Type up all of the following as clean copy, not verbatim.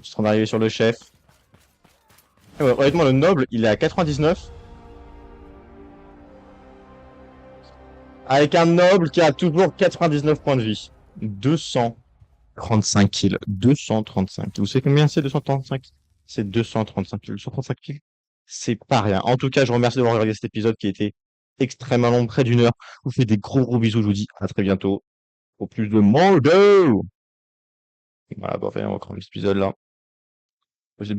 Ils sont arrivés sur le chef. Et ouais, honnêtement, le noble, il est à 99. Avec un noble qui a toujours 99 points de vie. 235 kills. 235. Vous savez combien c'est 235? C'est 235 kills. 235 kills, c'est pas rien. En tout cas, je vous remercie d'avoir regardé cet épisode qui était extrêmement long, près d'une heure. Je vous fais des gros bisous. Je vous dis à très bientôt. Pour plus de Mordo. Voilà, bon, enfin, on va encore cet épisode-là. Cet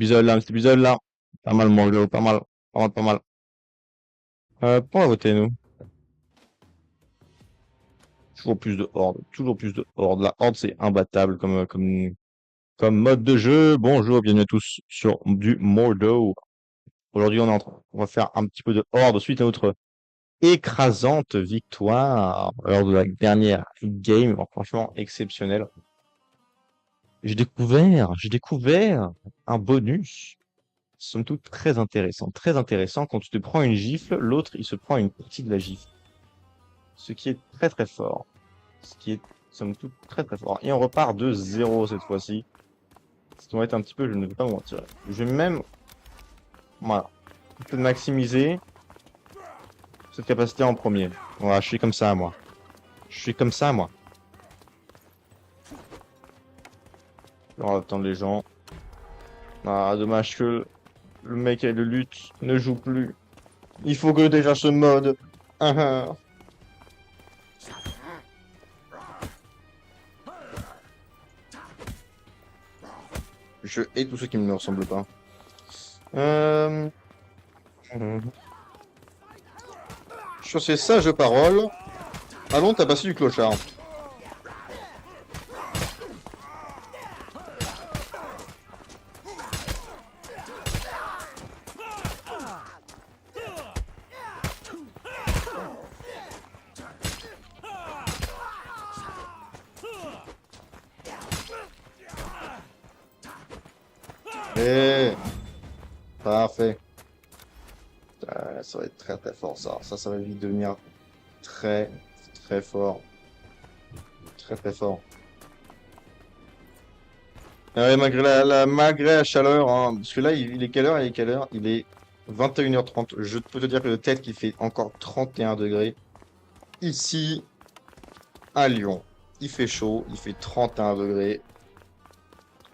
épisode-là. Pas mal, Mordo. Pas mal. Pas mal, pas mal. Pour voter, nous. Toujours plus de hordes. Toujours plus de hordes. La horde, c'est imbattable comme mode de jeu. Bonjour, bienvenue à tous sur du Mordo. Aujourd'hui, on va faire un petit peu de horde suite à notre écrasante victoire lors de la dernière game. Bon, franchement, exceptionnel. J'ai découvert un bonus, somme toute très intéressant. Très intéressant. Quand tu te prends une gifle, l'autre, il se prend une partie de la gifle. Ce qui est très très fort. Ce qui est, somme toute, très très fort. Et on repart de 0 cette fois-ci. Ce qui va être un petit peu, je ne vais pas me mentir. Je vais même, voilà, un peu maximiser cette capacité en premier. Voilà, je suis comme ça, moi. Je suis comme ça, moi. On va attendre les gens. Ah, dommage que le mec avec le lutte ne joue plus. Il faut que déjà ce mode. Ah, ah. Je hais tous ceux qui ne me ressemblent pas. Euh... Sur ces sages paroles, allons tabasser du clochard. Eh, parfait. Ça va être très très fort ça. Ça va vite devenir très très fort. Très très fort. Ouais, malgré la chaleur, hein, parce que là, il est quelle heure? Il est quelle heure? Il est 21h30. Je peux te dire que de tête qu'il fait encore 31 degrés. Ici, à Lyon, il fait chaud, il fait 31 degrés.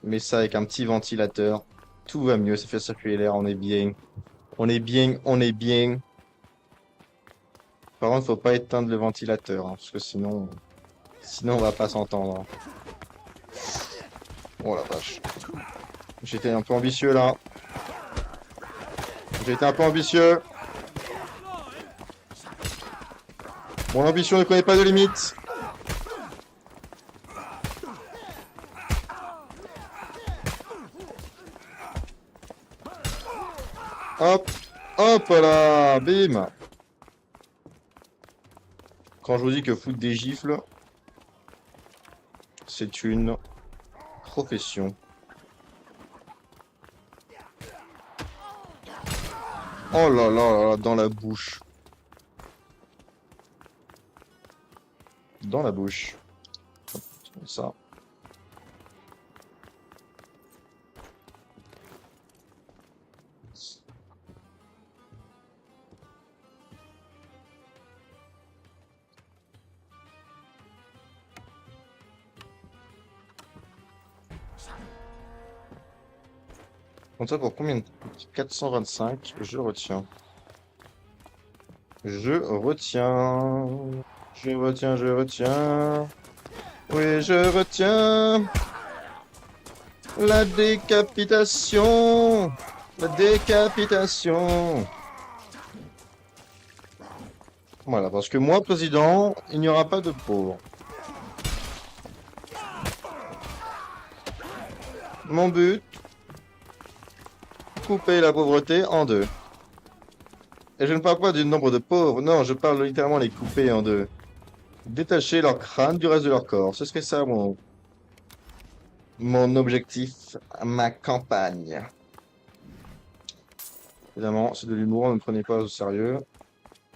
Mais ça, avec un petit ventilateur, tout va mieux. Ça fait circuler l'air, on est bien. On est bien, on est bien. Par contre, faut pas éteindre le ventilateur, hein, parce que sinon on va pas s'entendre, hein. Oh la vache. J'étais un peu ambitieux là. J'ai été un peu ambitieux. Mon ambition ne connaît pas de limite. Hop, hop là, bim. Quand je vous dis que foutre des gifles, c'est une profession. Oh là là là là, dans la bouche. Dans la bouche. Hop, comme ça. Comme ça pour combien de... 425, je retiens. Je retiens. Je retiens, je retiens. Oui, je retiens. La décapitation. La décapitation. Voilà, parce que moi, président, il n'y aura pas de pauvres. Mon but, couper la pauvreté en deux. Et je ne parle pas du nombre de pauvres, non, je parle littéralement les couper en deux. Détacher leur crâne du reste de leur corps. Ce serait ça mon objectif, ma campagne. Évidemment, c'est de l'humour, ne me prenez pas au sérieux.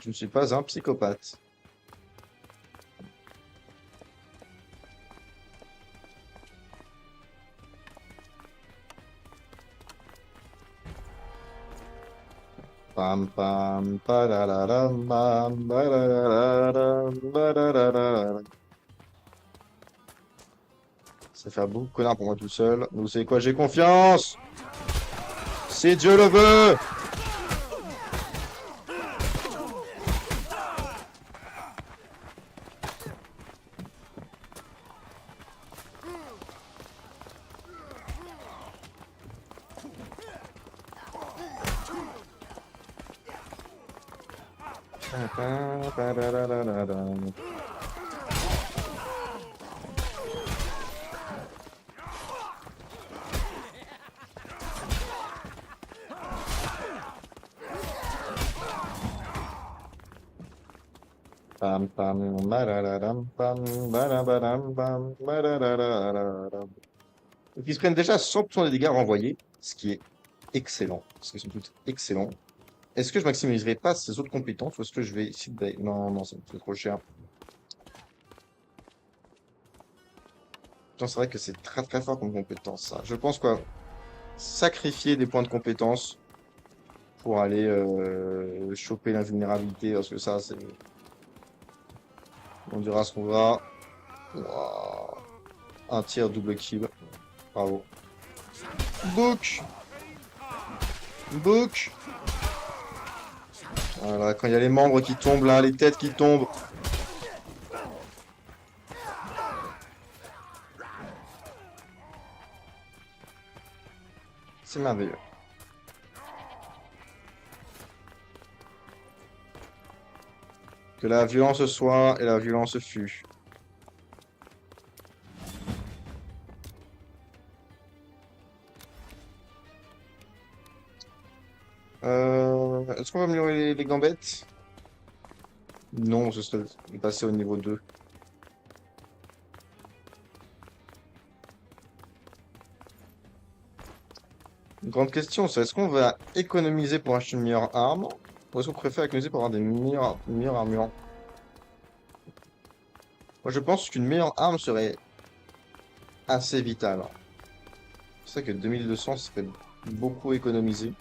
Je ne suis pas un psychopathe. Pam pam parararam, pam, parararam, parararam. Ça fait un beaucoup de connard pour moi tout seul. Vous savez quoi, j'ai confiance! Si Dieu le veut! Pam pam barararam, pam barabaram, pam bararararam. Donc ils se prennent déjà 100% des dégâts renvoyés, ce qui est excellent. Ce qui est somme toute excellent. Est-ce que je maximiserai pas ces autres compétences ou est-ce que je vais essayer de... Non, non, ça me fait trop cher. Putain, c'est vrai que c'est très très fort comme compétence, ça. Je pense quoi, sacrifier des points de compétence pour aller choper l'invulnérabilité, parce que ça, c'est... On dira ce qu'on va. Ouah. Un tir double kill. Bravo. Book! Book! Voilà, quand il y a les membres qui tombent là, les têtes qui tombent. C'est merveilleux. Que la violence soit et la violence fut. Est-ce qu'on va améliorer les gambettes? Non, ce serait passer au niveau 2. Une grande question, c'est est-ce qu'on va économiser pour acheter une meilleure arme? Ou est-ce qu'on préfère économiser pour avoir des meilleures armures? Moi, je pense qu'une meilleure arme serait assez vitale. C'est ça que 2200 serait beaucoup économisé.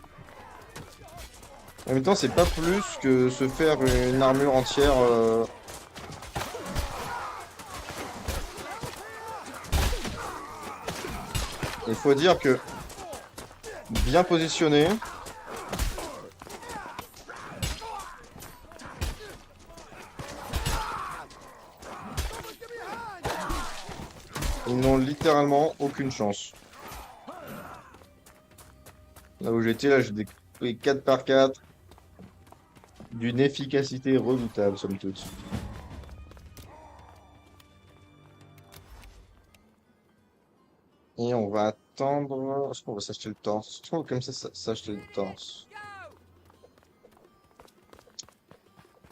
En même temps, c'est pas plus que se faire une armure entière. Il faut dire que bien positionné, ils n'ont littéralement aucune chance. Là où j'étais, là, j'ai des 4 par 4 d'une efficacité redoutable, somme toute. Et on va attendre. Est-ce qu'on va s'acheter le torse? Est-ce qu'on va comme ça s'acheter le torse?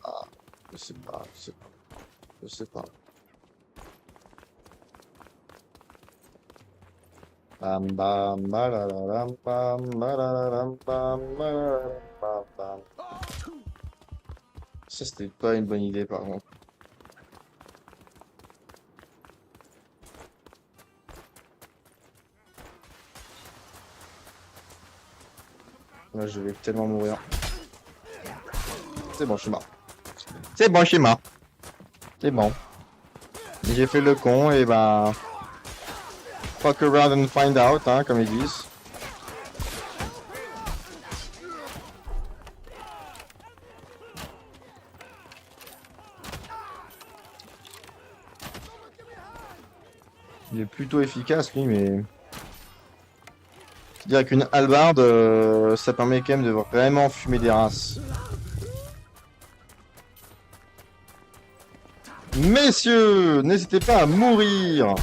Ah, je sais pas, je sais pas, je sais pas. Bam bam balalalam, bam balalalam, bam balalalam, bam bam. Ça, c'était pas une bonne idée, par contre. Là, je vais tellement mourir. C'est bon, je suis mort. C'est bon, je suis mort. C'est bon. J'ai fait le con et bah... Fuck around and find out, hein, comme ils disent. Il est plutôt efficace, lui, mais... Je dirais qu'une hallebarde, ça permet quand même de vraiment fumer des races. Messieurs, n'hésitez pas à mourir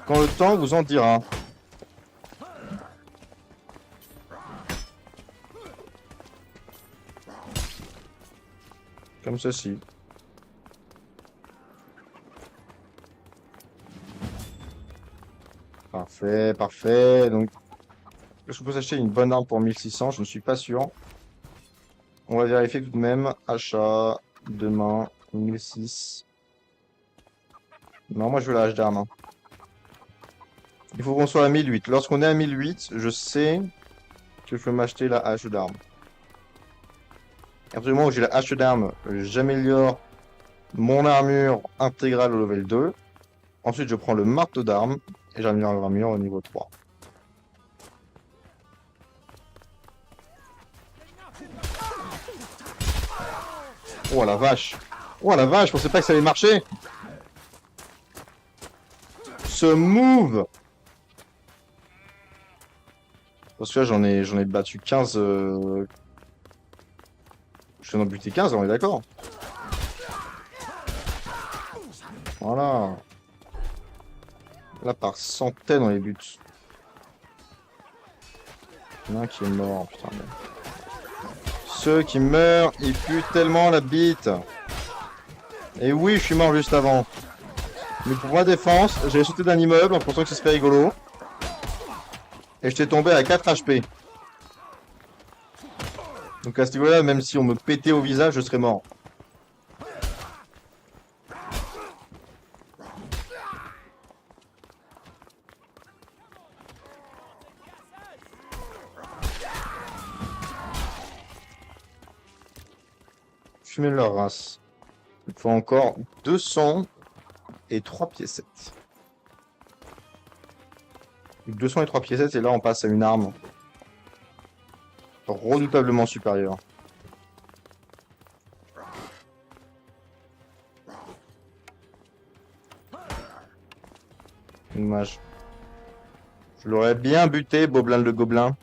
quand le temps vous en dira. Comme ceci. Parfait, parfait. Donc, je peux acheter une bonne arme pour 1600, je ne suis pas sûr. On va vérifier tout de même. Achat, demain, 1006. Non, moi je veux l'âge d'arme. Il faut qu'on soit à 1008. Lorsqu'on est à 1008, je sais que je peux m'acheter la hache d'armes. À partir du moment où j'ai la hache d'armes, j'améliore mon armure intégrale au level 2. Ensuite, je prends le marteau d'armes et j'améliore l'armure au niveau 3. Oh la vache! Oh la vache, je pensais pas que ça allait marcher! Ce move! Parce que là, j'en ai battu 15. Je viens d'en buter 15, on est d'accord? Voilà. Là, par centaines, on les bute. Il y en a un qui est mort, putain. Mais... Ceux qui meurent, ils puent tellement la bite. Et oui, je suis mort juste avant. Mais pour ma défense, j'ai sauté d'un immeuble en pensant que ce serait rigolo. Et j'étais tombé à 4 HP. Donc à ce niveau-là, même si on me pétait au visage, je serais mort. Fumer leur race. Il faut encore 200 et 3 piécettes. 200 et 3 piécettes, et là on passe à une arme redoutablement supérieure. Dommage. Je l'aurais bien buté, Boblin le gobelin.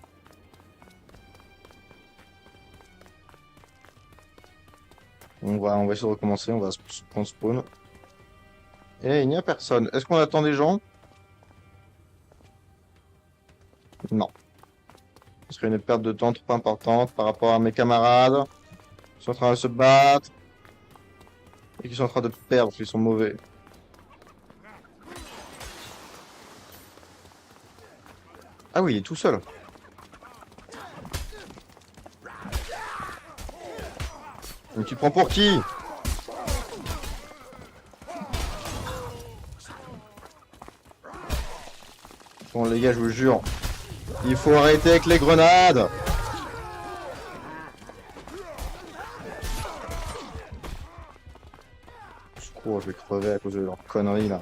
On va essayer de recommencer, on va prendre spawn. Et il n'y a personne. Est-ce qu'on attend des gens? Non. Ce serait une perte de temps trop importante par rapport à mes camarades qui sont en train de se battre et qui sont en train de perdre parce qu'ils sont mauvais. Ah oui, il est tout seul. Mais tu te prends pour qui? Bon les gars, je vous jure, il faut arrêter avec les grenades. Oh, je vais crever à cause de leur conneries là.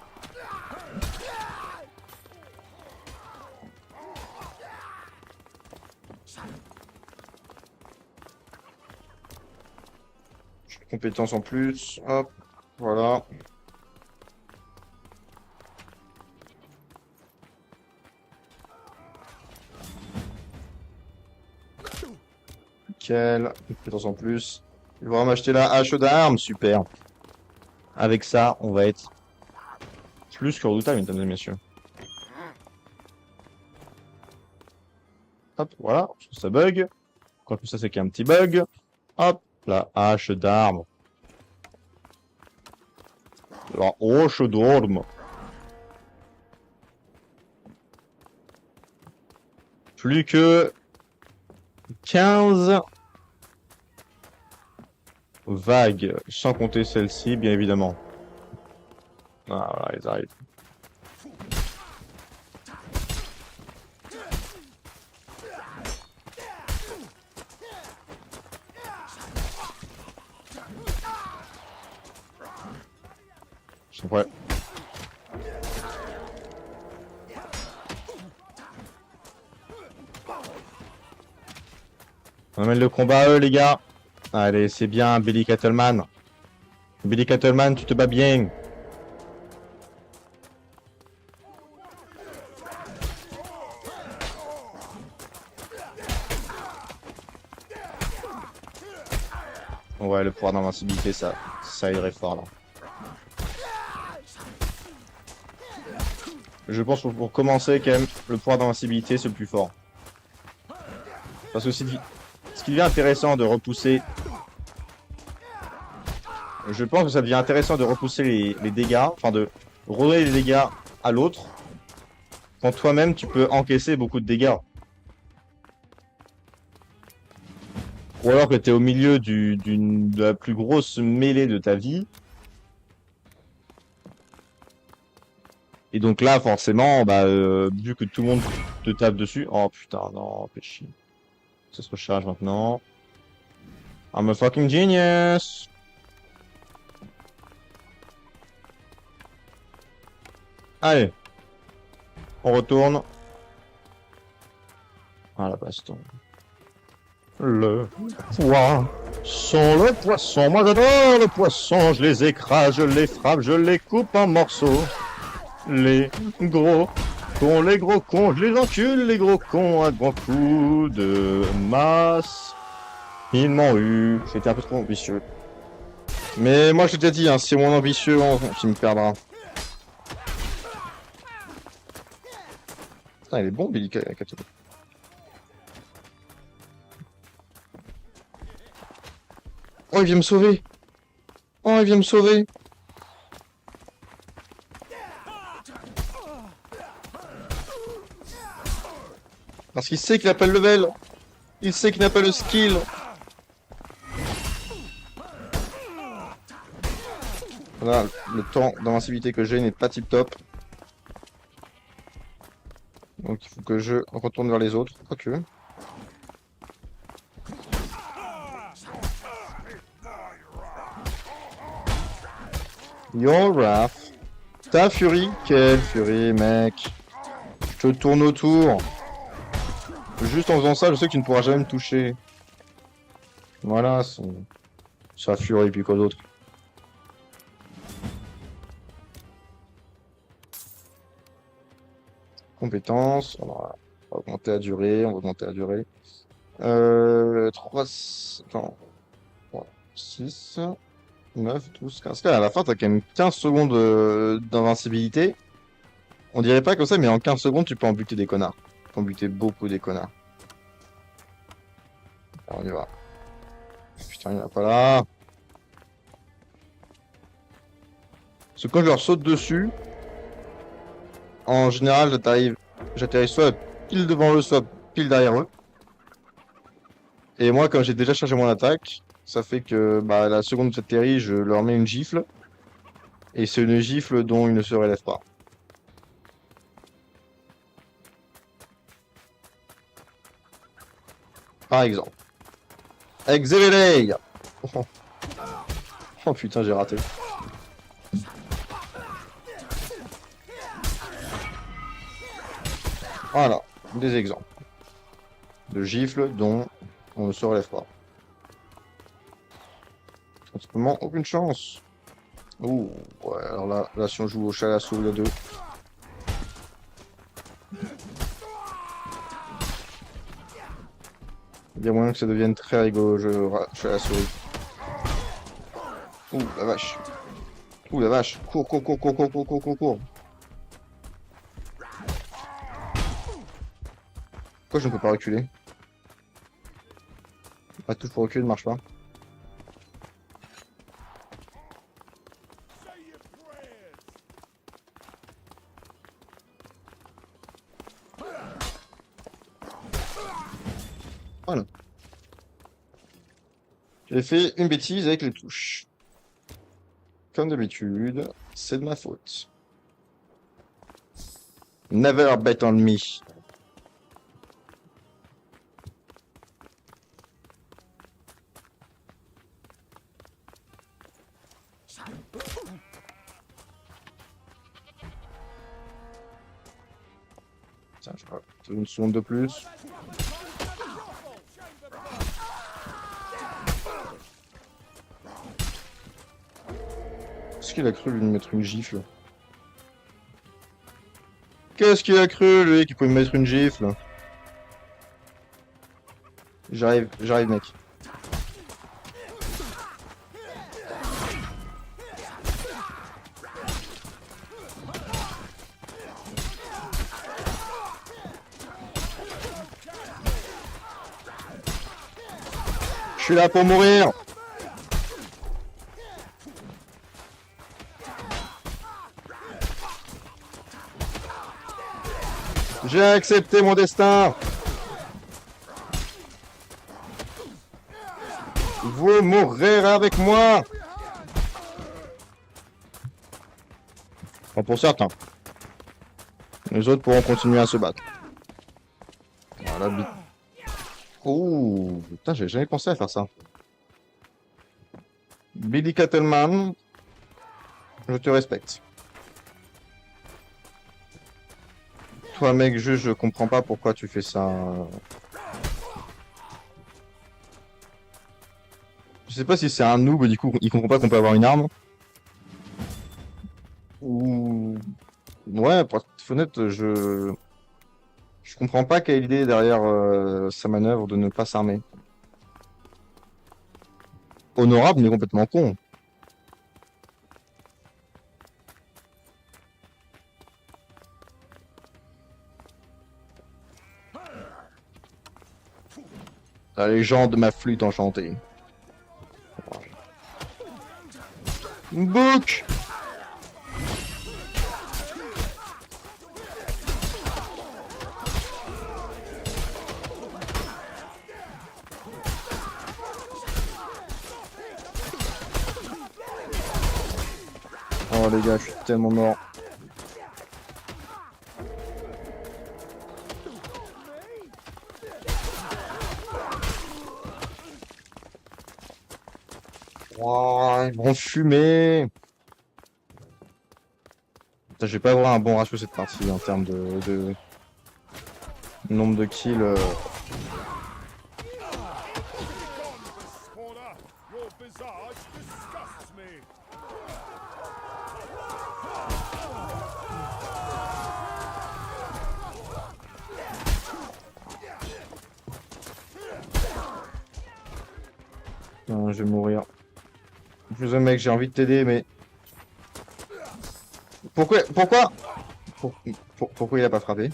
J'ai une compétence en plus. Hop, voilà. Nickel, une compétence en plus. Il va m'acheter la hache d'armes, super. Avec ça, on va être plus que redoutable, mesdames et messieurs. Hop, voilà, ça bug. Quoi que ça, c'est qu'un petit bug. Hop, la hache d'armes. La hache d'armes. Plus que 15 vagues, sans compter celle-ci, bien évidemment. Ah, voilà, ils arrivent. Ils sont prêts. On amène le combat à eux, les gars. Allez, c'est bien, Billy Cattleman. Billy Cattleman, tu te bats bien. Ouais, le pouvoir d'invincibilité, ça irait fort, là. Je pense que pour commencer, quand même, le pouvoir d'invincibilité, c'est le plus fort. Parce que ce qui devient intéressant de repousser... Je pense que ça devient intéressant de repousser les dégâts, enfin de redonner les dégâts à l'autre, quand toi-même tu peux encaisser beaucoup de dégâts. Ou alors que tu es au milieu de la plus grosse mêlée de ta vie. Et donc là, forcément, bah, vu que tout le monde te tape dessus... Oh putain, non, fais chier. Ça se recharge maintenant. I'm a fucking genius! Allez. On retourne. Ah, la baston. Le poisson, moi j'adore le poisson, je les écrase, je les frappe, je les coupe en morceaux. Les gros cons, je les encule, les gros cons, à grands coups de masse. Ils m'ont eu, c'était un peu trop ambitieux. Mais moi je t'ai déjà dit, hein, c'est mon ambitieux qui me perdra. Putain, il est bon Billy Captain. Oh, il vient me sauver! Oh, il vient me sauver! Parce qu'il sait qu'il n'a pas le level! Il sait qu'il n'a pas le skill! Voilà, le temps d'invincibilité que j'ai n'est pas tip top. Donc il faut que je retourne vers les autres. Quoique. Yo, Raph. Ta furie? Quelle furie, mec. Je te tourne autour. Juste en faisant ça, je sais que tu ne pourras jamais me toucher. Voilà, sa furie, puis quoi d'autre. Compétences. On va augmenter la durée, on va augmenter la durée. 3... Attends. 6... 9, 12, 15. À la fin, t'as quand même 15 secondes d'invincibilité. On dirait pas comme ça, mais en 15 secondes, tu peux en buter des connards. Tu peux en buter beaucoup des connards. Alors, on y va. Putain, il n'y en a pas là. Parce que quand je leur saute dessus, en général, j'atterris soit pile devant eux, soit pile derrière eux. Et moi, comme j'ai déjà chargé mon attaque, ça fait que bah, la seconde où j'atterris, je leur mets une gifle. Et c'est une gifle dont ils ne se relèvent pas. Par exemple. Avec Zerelei. Oh. Oh putain, j'ai raté. Voilà, des exemples. De gifles dont on ne se relève pas. Tout simplement, aucune chance. Ouh, ouais, alors là, si on joue au chat à la souris à deux. Il y a moyen que ça devienne très rigolo, chat à la souris. Ouh, la vache. Ouh, la vache. Cours, cours, cours, cours, cours, cours, cours, cours, cours. Pourquoi je ne peux pas reculer? La touche pour reculer ne marche pas. Voilà. J'ai fait une bêtise avec les touches. Comme d'habitude, c'est de ma faute. Never bet on me. Tiens, je crois. Une seconde de plus. Qu'est-ce qu'il a cru lui de mettre une gifle? Qu'est-ce qu'il a cru lui qu'il pouvait me mettre une gifle? J'arrive mec. Je suis là pour mourir. J'ai accepté mon destin. Vous mourrez avec moi. Enfin, pour certains. Les autres pourront continuer à se battre. Voilà, Ouh, putain, j'ai jamais pensé à faire ça. Billy Cattleman, je te respecte. Toi, mec, je comprends pas pourquoi tu fais ça. Je sais pas si c'est un noob, du coup, il comprend pas qu'on peut avoir une arme. Ou... Ouais, pour être honnête, je comprends pas quelle idée derrière sa manœuvre de ne pas s'armer. Honorable, mais complètement con. La légende de ma flûte enchantée. Book! Oh les gars, je suis tellement mort. Oh, ils vont fumer. Putain, je vais pas avoir un bon ratio cette partie en termes de nombre de kills. Spawner, your visage disgusts me. Non, je vais mourir. Plus mec, j'ai envie de t'aider, mais pourquoi Pour- pourquoi il a pas frappé?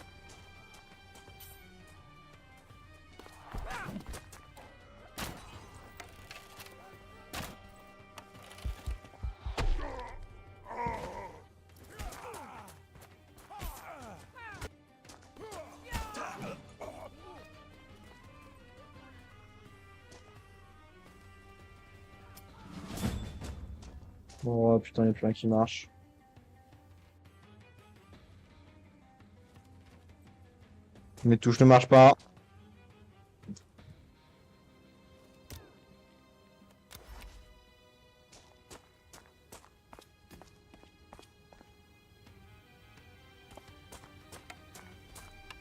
Oh putain, il y a plus rien qui marche. Mes touches ne marchent pas.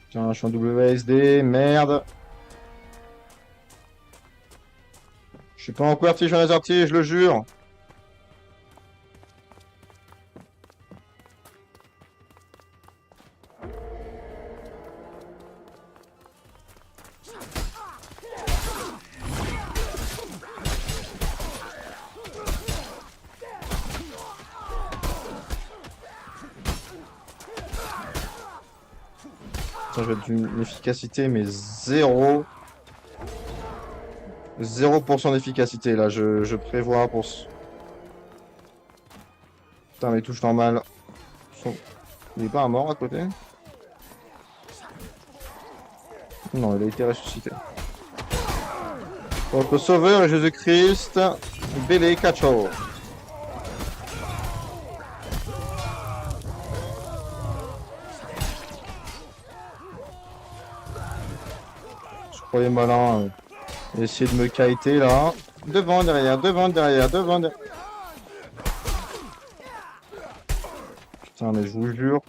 Tiens, je suis en WSD, merde. Je suis pas en QWERTY, je suis en AZERTY, je le jure. Tiens, je vais être d'une efficacité, mais 0% d'efficacité, là, je prévois pour... Putain, mes touches normales sont... Il est pas un mort à côté? Non, il a été ressuscité. Donc, le Sauveur et Jésus-Christ, Bélé Cacho. Je croyais malin. Essayer de me kiter, là. Devant, derrière, devant, derrière, devant, derrière. Putain, mais je vous jure,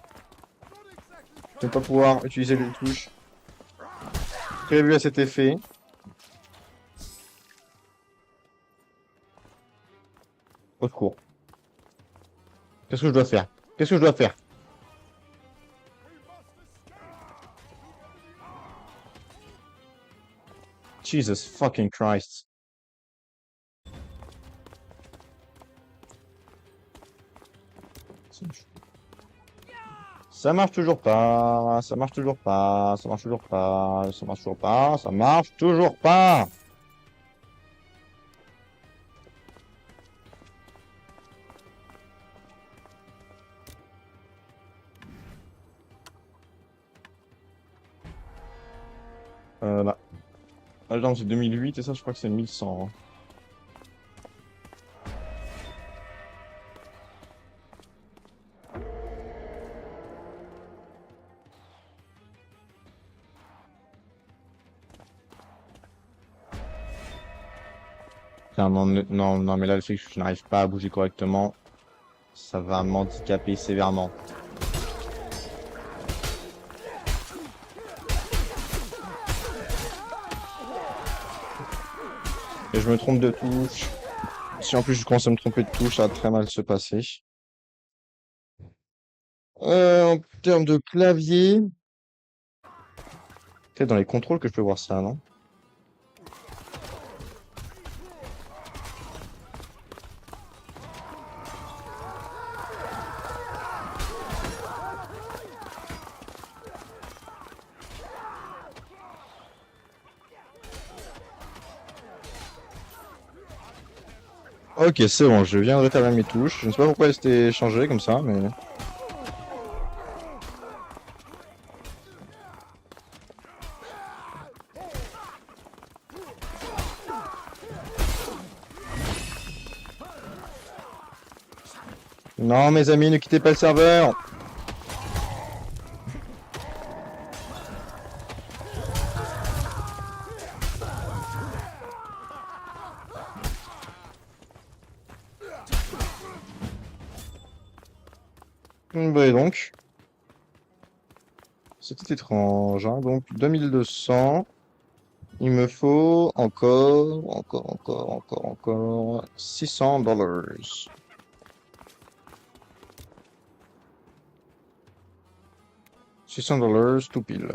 je ne vais pas pouvoir utiliser les touches prévues à cet effet. Au secours. Qu'est-ce que je dois faire? Qu'est-ce que je dois faire? Jesus fucking Christ. Ça marche toujours pas, ça marche toujours pas, ça marche toujours pas, ça marche toujours pas, ça marche toujours pas. Là. Ah, non, c'est 2008 et ça, je crois que c'est 1100. Hein. Putain, non, non, non, mais là, le fait que je n'arrive pas à bouger correctement, ça va m'handicaper sévèrement. Et je me trompe de touche. Si en plus je commence à me tromper de touche, ça va très mal se passer. En termes de clavier, peut-être dans les contrôles que je peux voir ça, non? Ok, c'est bon, je viens de rétablir mes touches. Je ne sais pas pourquoi elles étaient changées comme ça, mais... Non, mes amis, ne quittez pas le serveur! Bah, et donc, c'était étrange, hein. Donc, 2200. Il me faut encore $600. $600 tout pile.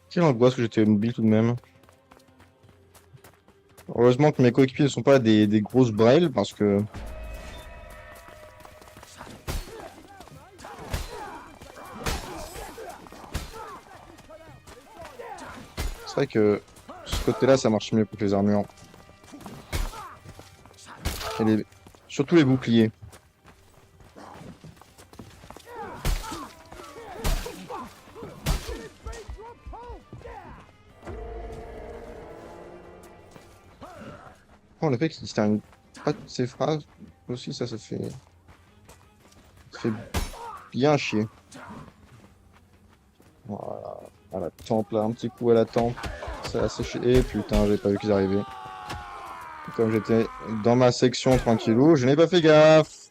Quelle angoisse que j'étais mobile tout de même. Heureusement que mes coéquipiers ne sont pas des grosses brailes parce que... C'est vrai que ce côté-là, ça marche mieux pour les armures. Et surtout les boucliers. Oh, le fait qu'il se termine pas toutes ses phrases, aussi, ça fait bien chier. Voilà, à la tempe, là, un petit coup à la tempe. Ça a séché. Et putain, j'ai pas vu qu'ils arrivaient. Comme j'étais dans ma section tranquillou, je n'ai pas fait gaffe.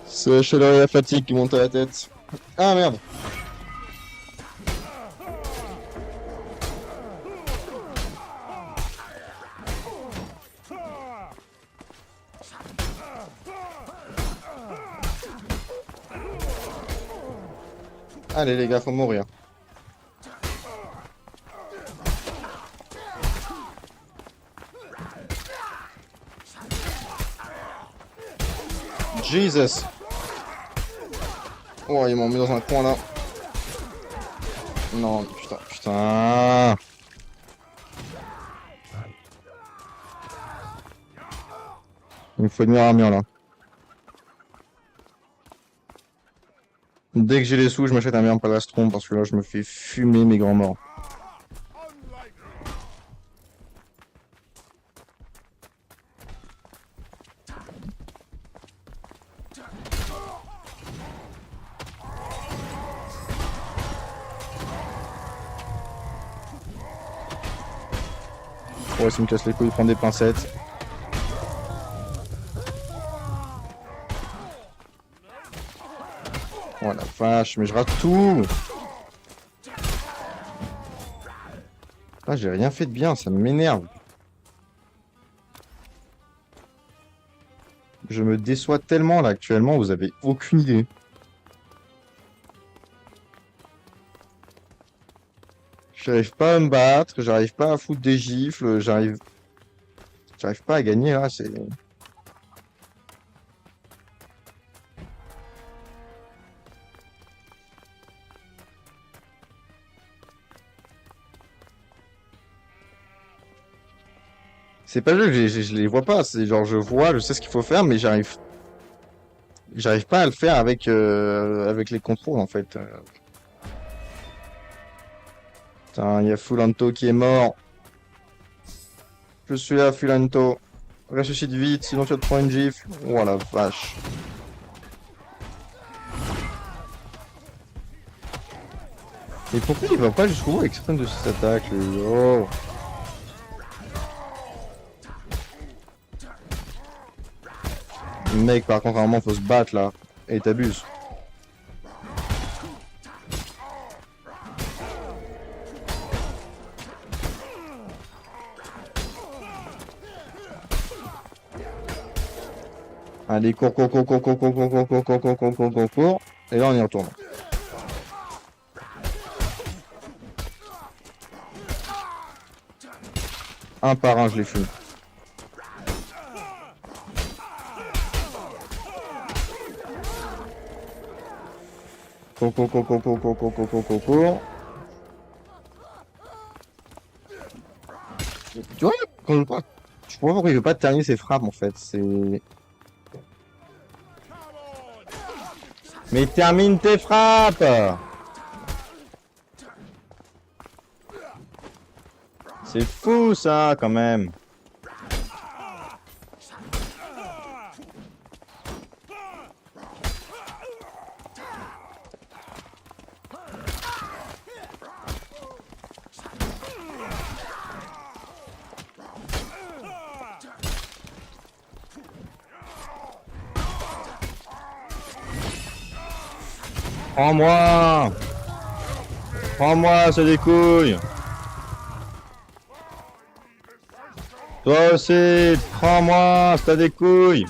C'est la chaleur et la fatigue qui montent à la tête. Ah merde. Allez les gars, faut mourir. Jesus. Oh, ils m'ont mis dans un coin là. Non, putain, putain. Il me faut une meilleure armure là. Dès que j'ai les sous, je m'achète un meilleur palastron parce que là, je me fais fumer mes grands morts. Ouais, ça me casse les couilles de prendre des pincettes. Oh la vache, mais je rate tout. Ah, j'ai rien fait de bien, ça m'énerve. Je me déçois tellement là actuellement, vous avez aucune idée. J'arrive pas à me battre, j'arrive pas à foutre des gifles, j'arrive pas à gagner là, c'est... C'est pas juste que je les vois pas, c'est genre je vois, je sais ce qu'il faut faire, mais j'arrive pas à le faire avec les contrôles en fait. Putain, il y a Fulanto qui est mort. Je suis là, Fulanto. Ressuscite vite, sinon tu vas te prendre une gifle. Oh la vache. Et pourquoi il va pas jusqu'au bout avec certaines de ses attaques, lui? Oh. Mec, par contre, à un moment, faut se battre, là. Et t'abuses. Allez, cours, cours, cours, cours, cours, cours, cours, cours, cours, cours, cours, cours, cours, cours, cours. Et là, on y retourne. Un par un, je les fume. Cours, cours, cours, cours, cours, cours, cours, cours, cours, cours, cours. Tu vois, quand je crois, je comprends pas pourquoi il veut pas terminer ses frappes, en fait. C'est... Mais termine tes frappes! C'est fou, ça, quand même. Prends-moi! Prends-moi, c'est des couilles! Toi aussi, prends-moi, c'est des couilles!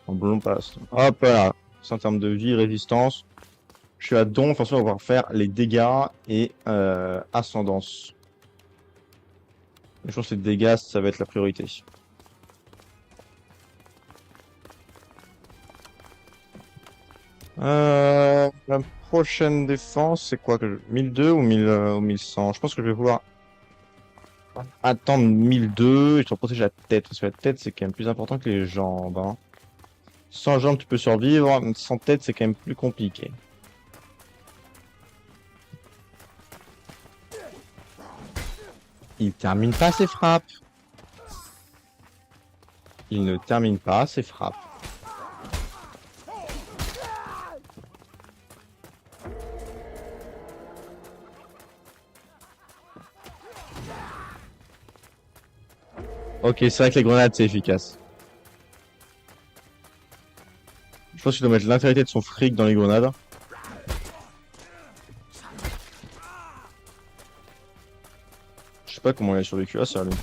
En boulon passe. Hop là. C'est en termes de vie, résistance. Je suis à don, forcément, on va pouvoir faire les dégâts et ascendance. Je pense que les dégâts, ça va être la priorité. La prochaine défense, c'est quoi que 1002 ou 1000, ou 1100? Je pense que je vais vouloir attendre 1002 et je vais protéger la tête. Parce que la tête, c'est quand même plus important que les jambes. Hein. Sans jambes, tu peux survivre. Sans tête, c'est quand même plus compliqué. Il termine pas ses frappes. Il ne termine pas ses frappes. Ok, c'est vrai que les grenades, c'est efficace. Je pense qu'il doit mettre l'intégralité de son fric dans les grenades. Je sais pas comment il a survécu à ça, lui.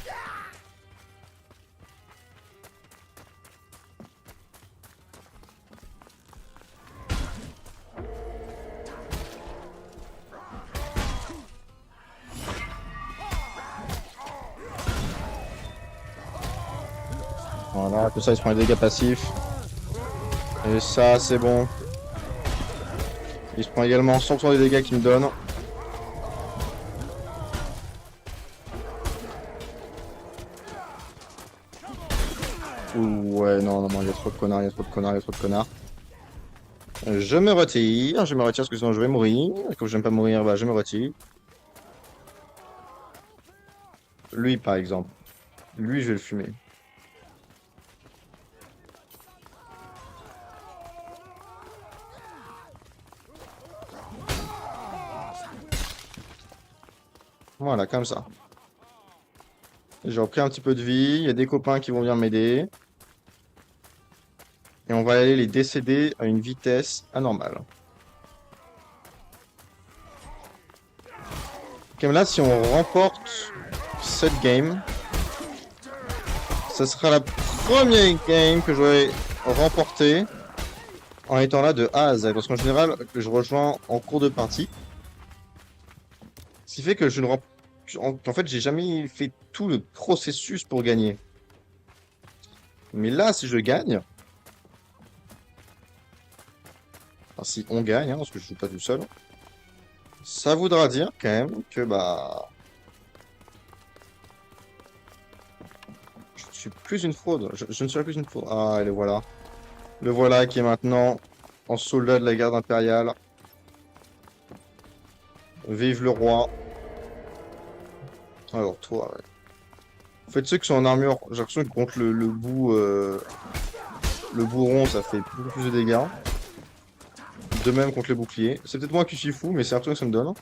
Voilà, tout ça, il se prend les dégâts passifs. Et ça, c'est bon. Il se prend également 100% des dégâts qu'il me donne. Ouh, ouais, non, non, non, il y a trop de connards, il y a trop de connards, il y a trop de connards. Je me retire parce que sinon je vais mourir. Et comme j'aime pas mourir, bah je me retire. Lui, par exemple. Lui, je vais le fumer. Voilà, comme ça. J'ai repris un petit peu de vie. Il y a des copains qui vont venir m'aider. Et on va aller les décéder à une vitesse anormale. Comme là, si on remporte cette game, ce sera la première game que je vais remporter en étant là de A à Z. Parce qu'en général, je rejoins en cours de partie. Ce qui fait que je ne en fait, j'ai jamais fait tout le processus pour gagner. Mais là, si je gagne, enfin, si on gagne, hein, parce que je suis pas tout seul, ça voudra dire quand même que bah je ne suis plus une fraude. Je ne serai plus une fraude. Ah, et le voilà. Le voilà qui est maintenant en soldat de la garde impériale. Vive le roi. Alors toi, ouais. En fait, ceux qui sont en armure, j'ai l'impression que contre le bout, le bourron, ça fait beaucoup plus de dégâts. De même contre les boucliers. C'est peut-être moi qui suis fou, mais c'est l'impression que ça me donne.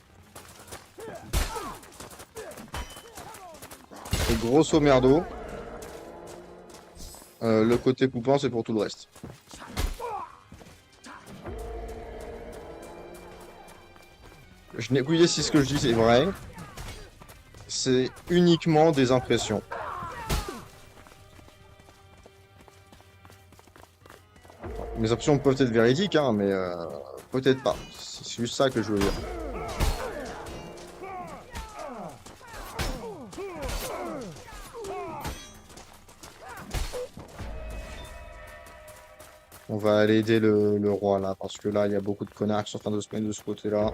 Et grosso merdo. Le côté coupant, c'est pour tout le reste. Je n'ai aucune idée si ce que je dis c'est vrai. C'est uniquement des impressions. Mes impressions peuvent être véridiques, hein, mais peut-être pas. C'est juste ça que je veux dire. On va aller aider le roi là, parce que là, il y a beaucoup de connards qui sont en train de se mettre de ce côté-là.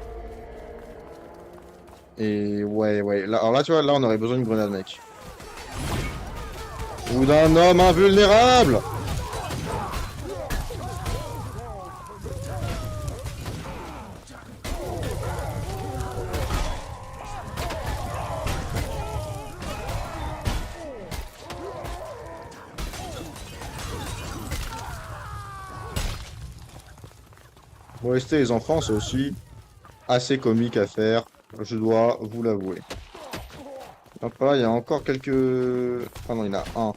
Et ouais. Là, alors là, tu vois, là, on aurait besoin d'une grenade, mec. Ou d'un homme invulnérable! OST les enfants, c'est aussi assez comique à faire, je dois vous l'avouer. Hop là, il y a encore quelques... Ah non, il y en a un.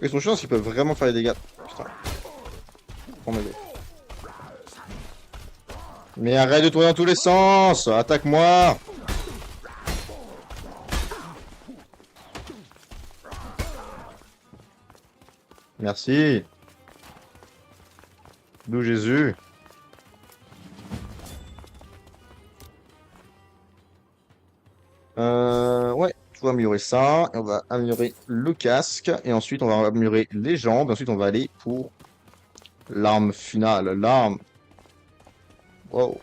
Ils sont chiants parce qu'ils peuvent vraiment faire des dégâts. Putain. Prends mes dos. Mais arrête de tourner dans tous les sens! Attaque-moi! Merci. D'où Jésus. Ouais, tu vas améliorer ça. Et on va améliorer le casque. Et ensuite, on va améliorer les jambes. Et ensuite, on va aller pour l'arme finale. L'arme. Wow.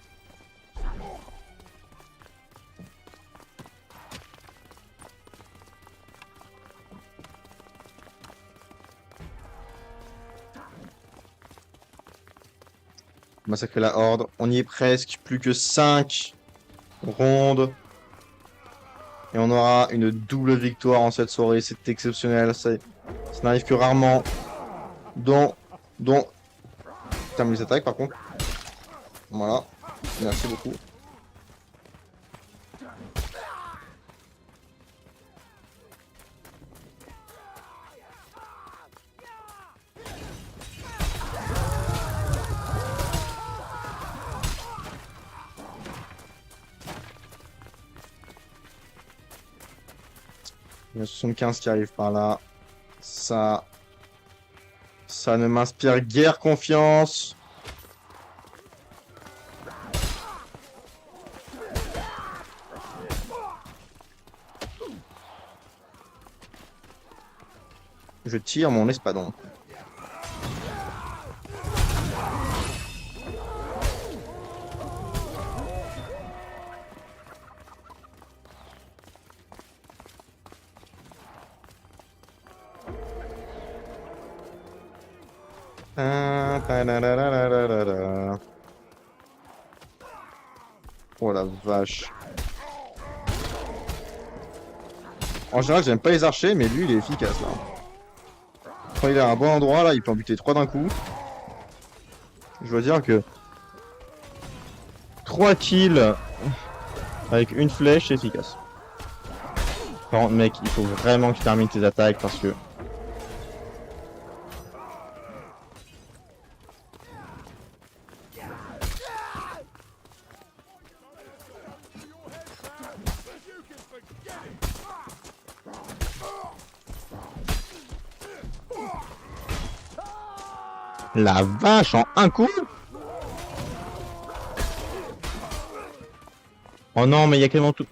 Massacrer la horde. On y est presque. Plus que 5 rondes. Et on aura une double victoire en cette soirée. C'est exceptionnel. Ça n'arrive que rarement. Dont... Termine les attaques par contre. Voilà. Merci beaucoup. Il y a 75 qui arrive par là. Ça ne m'inspire guère confiance. Je tire mon espadon. Oh la vache. En général, j'aime pas les archers, mais lui, il est efficace là. Quand il est à un bon endroit, là, il peut en buter 3 d'un coup. Je dois dire que 3 kills avec une flèche, c'est efficace. Par contre, mec, il faut vraiment que tu termines tes attaques parce que... La vache, en un coup? Oh non, mais il y a quasiment tout...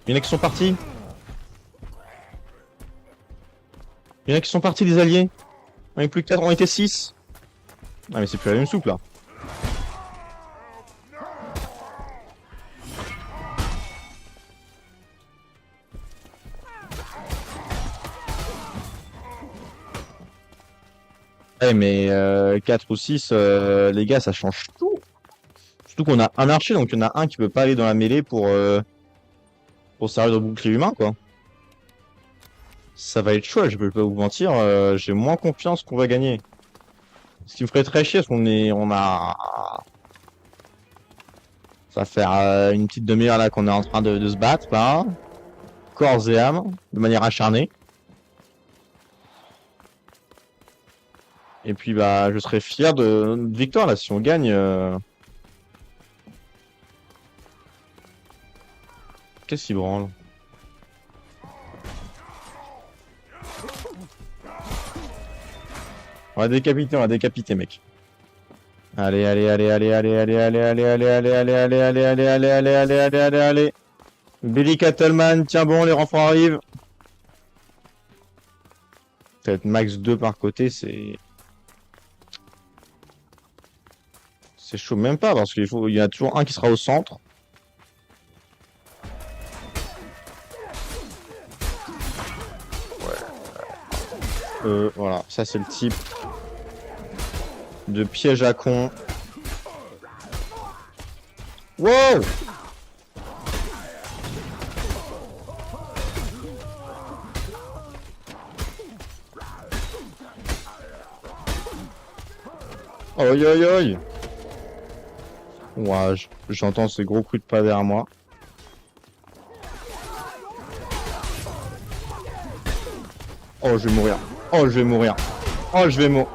Il y en a qui sont partis. Il y en a qui sont partis, les alliés. On est plus que 4, on était 6. Ah mais c'est plus la même soupe là. Eh mais 4 ou 6, les gars, ça change tout. Surtout qu'on a un archer, donc il y en a un qui peut pas aller dans la mêlée pour servir de bouclier humain, quoi. Ça va être chaud, je peux pas vous mentir, j'ai moins confiance qu'on va gagner. Ce qui me ferait très chier, parce on a, ça va faire une petite demi-heure là qu'on est en train de se battre là, corps et âme, de manière acharnée. Et puis bah, je serais fier de notre victoire là si on gagne. Qu'est-ce qu'il branle? On va décapiter, mec. Allez, allez, allez, allez, allez, allez, allez, allez, allez, allez, allez, allez, allez, allez, allez, allez, allez, allez, allez, allez. Billy Cattleman, tiens bon, les renforts arrivent. Peut-être max 2 par côté, c'est chaud même pas parce il y a toujours un qui sera au centre. Voilà, ça c'est le type de piège à con. Wow! Oi oi oi! Ouais, j'entends ces gros coups de pas derrière moi. Oh, je vais mourir. Oh, je vais mourir. Oh, je vais mourir.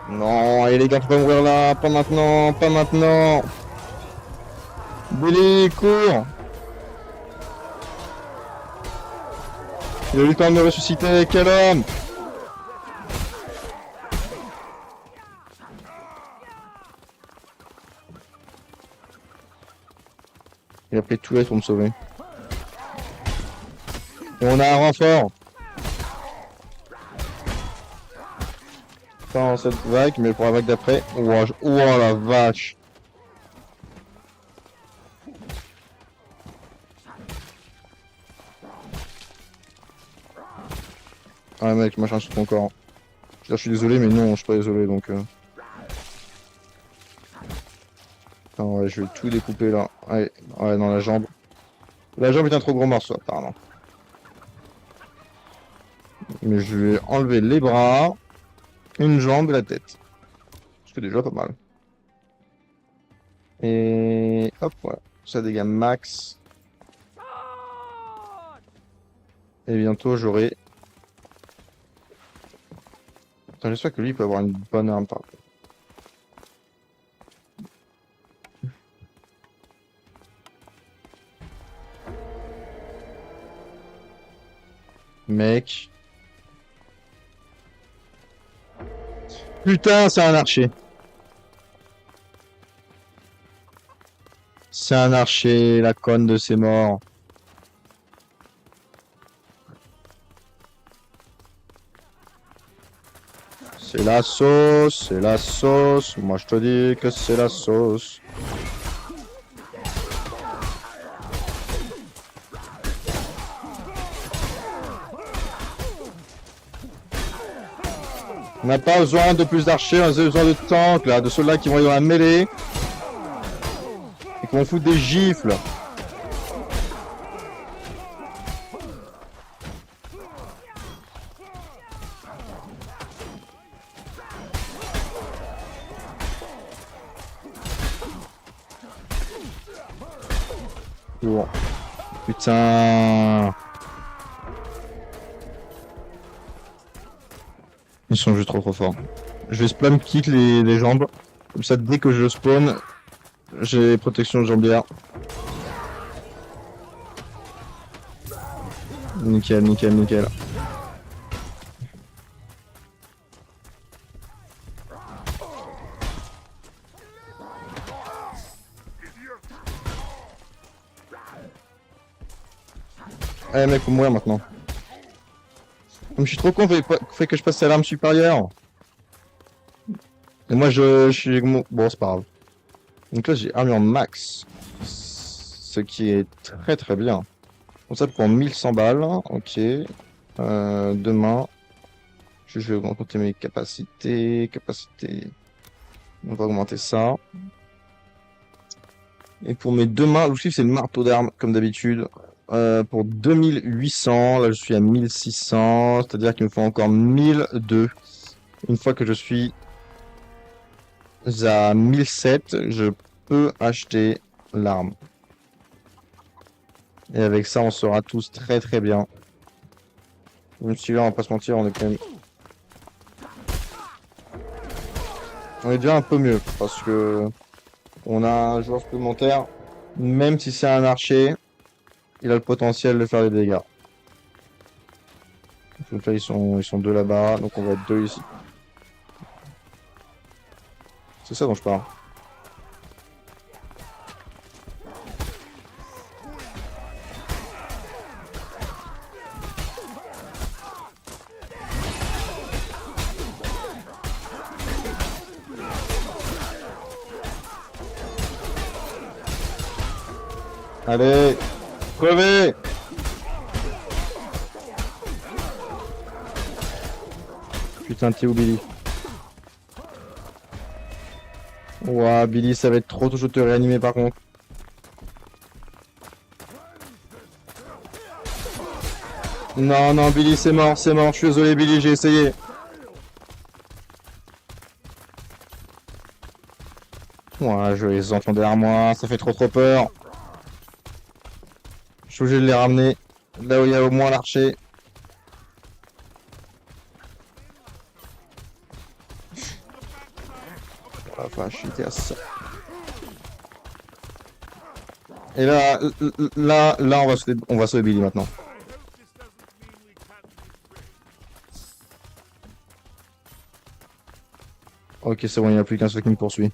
Non, et les gars, faut pas mourir là. Pas maintenant, pas maintenant. Billy, cours. Il a eu le temps de me ressusciter. Quel homme! Il a pris tout l'aide pour me sauver. Et on a un renfort. Pas en cette vague, mais pour la vague d'après. Ouah, ouah la vache. Ah mec, machin sur ton corps. Je suis désolé, mais non, je suis pas désolé donc. Ah ouais, je vais tout découper là. Ouais, ouais, dans la jambe. La jambe est un trop gros morceau, apparemment. Mais je vais enlever les bras, une jambe et la tête. C'est déjà pas mal. Et hop, voilà. Ça dégâts max. Et bientôt j'aurai. Attends, j'espère que lui peut avoir une bonne arme par contre. Mec. Putain, c'est un archer. C'est un archer, la conne de ses morts. C'est la sauce, c'est la sauce. Moi je te dis que c'est la sauce. On n'a pas besoin de plus d'archers, on a besoin de tanks, là, de ceux-là qui vont aller dans la mêlée. Et qui vont foutre des gifles. Bon. Putain. Ils sont juste trop forts. Je vais spam kick les jambes. Comme ça, dès que je spawn, j'ai protection jambière. Nickel, nickel, nickel. Eh mec, faut mourir maintenant. Comme je suis trop con, fait que je passe à l'arme supérieure. Et moi je suis... Bon, c'est pas grave. Donc là j'ai armure max. Ce qui est très très bien. Bon, ça pour 1100 balles. Ok. Demain. Je vais augmenter mes capacités. On va augmenter ça. Et pour mes deux mains, l'outil c'est le marteau d'armes comme d'habitude. pour 2800. Là, je suis à 1600. C'est-à-dire qu'il me faut encore 1002. Une fois que je suis à 1007, je peux acheter l'arme. Et avec ça, on sera tous très très bien. Même si là, on va pas se mentir, on est quand même... On est déjà un peu mieux, parce que on a un joueur supplémentaire. Même si c'est un archer, il a le potentiel de faire des dégâts. Donc là, ils sont deux là-bas, donc on va être deux ici. C'est ça dont je parle. Allez, crevez! Putain, t'es où, Billy? Ouah, Billy, ça va être trop tôt, je te réanimer par contre. Non, non, Billy, c'est mort, c'est mort. Je suis désolé, Billy, j'ai essayé. Ouah, je les entends derrière moi, ça fait trop trop peur. Je suis obligé de les ramener là où il y a au moins l'archer. Oh la vache, j'étais à ça. Et là, là, on va sauver Billy maintenant. Ok, c'est bon, il n'y a plus qu'un seul qui me poursuit.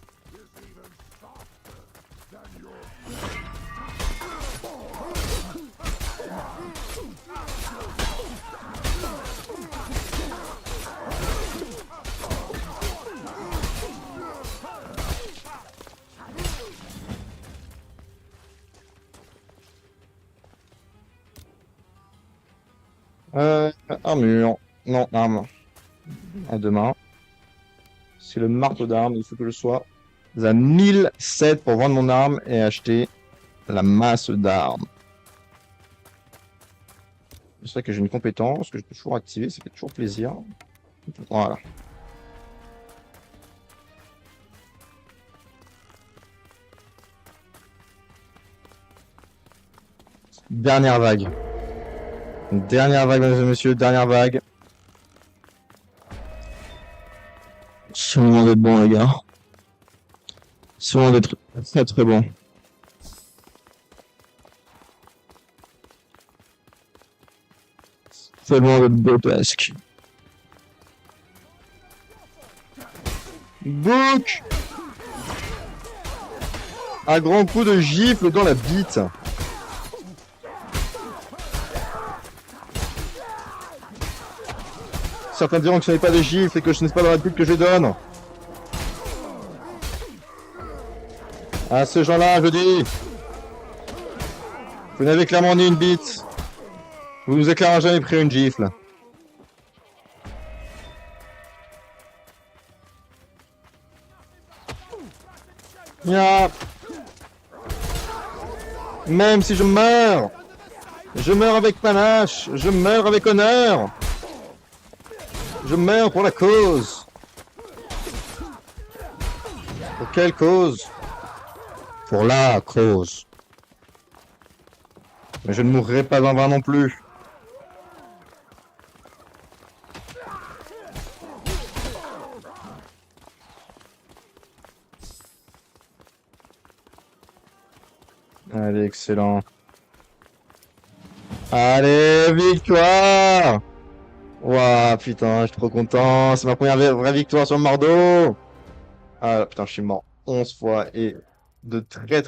Armure. Non, arme. À deux mains. C'est le marteau d'armes. Il faut que je sois à 1007 pour vendre mon arme et acheter la masse d'armes. C'est vrai que j'ai une compétence que je peux toujours activer. Ça fait toujours plaisir. Voilà. Dernière vague. Dernière vague, mesdames et messieurs. Dernière vague. C'est le moment d'être bon, les gars. C'est le moment d'être très très bon. C'est le moment d'être grotesque. Book! Un grand coup de gifle dans la bite. Certains diront que ce n'est pas des gifles et que ce n'est pas dans la pub que je donne. À ces gens-là, je dis, vous n'avez clairement ni une bite. Vous nous avez clairement jamais pris une gifle. Yeah. Même si je meurs avec panache, je meurs avec honneur. Je meurs pour la cause. Pour quelle cause? Pour la cause. Mais je ne mourrai pas en vain non plus. Allez, excellent. Allez, victoire! Ouah, putain, je suis trop content. C'est ma première vraie victoire sur le Mardo. Ah, putain, je suis mort 11 fois et de très